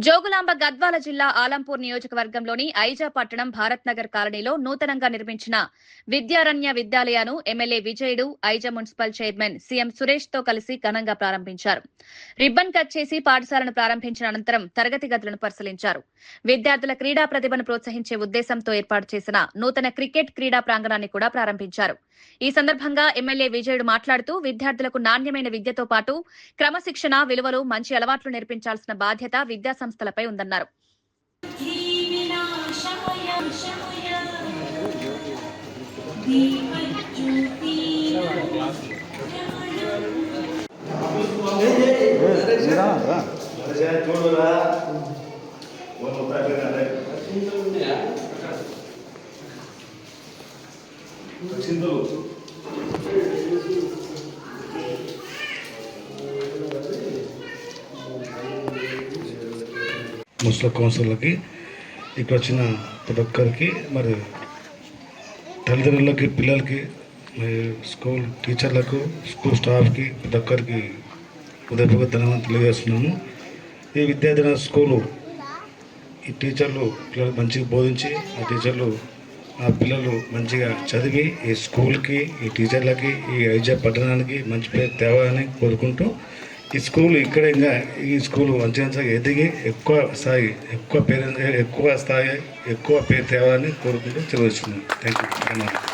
జోగులాంబ గద్వాల జిల్లా ఆలంపూర్ నియోజకవర్గంలోని ఐజా పట్టణం భారత్ నగర్ కాలనీలో నూతనంగా నిర్మించిన విద్యారణ్య విద్యాలయాను MLA Vijayudu Aiza municipal chairman CM Suresh తో కలిసి ఘనంగా ప్రారంభించారు. రిబ్బన్ కట్ చేసి పాఠశాలను ప్రారంభించిన అనంతరం తరగతి గదులను పరిశీలించారు. విద్యార్థుల క్రీడా ప్రతిభను ప్రోత్సహించే ఉద్దేశంతో ఏర్పాటు చేసిన నూతన క్రికెట్ క్రీడా ప్రాంగణాన్ని కూడా ప్రారంభించారు. ఈ సందర్భంగా ఎమ్మెల్యే విజయుడు మాట్లాడుతూ విద్యార్థులకు నాణ్యమైన విద్యతో పాటు క్రమశిక్షణ, విలువలు, మంచి అలవాట్లు నేర్పించాల్సిన బాధ్యత విద్యా సంస్థలపై ఉందన్నారు. మున్సిపల్ కౌన్సిలర్కి ఇక్కడ వచ్చిన ప్రతి ఒక్కరికి, మరి తల్లిదండ్రులకి, పిల్లలకి, స్కూల్ టీచర్లకు, స్కూల్ స్టాఫ్కి ప్రతి ఒక్కరికి ఉదయపూర్వక ధన్యవాదాలు తెలియజేస్తున్నాము. ఈ విద్యార్థి స్కూలు ఈ టీచర్లు పిల్లలు మంచిగా బోధించి, ఆ టీచర్లు ఆ పిల్లలు మంచిగా చదివి ఈ స్కూల్కి, ఈ టీచర్లకి, ఈ ఐజా పట్టణానికి మంచి పేరు తేవాలని కోరుకుంటూ ఈ స్కూల్ ఇక్కడ ఇంకా ఈ స్కూల్ మంచిగా ఎదిగి ఎక్కువ పేరు తేవాలని కోరుకుంటూ తెలియజేస్తున్నాను. Thank you.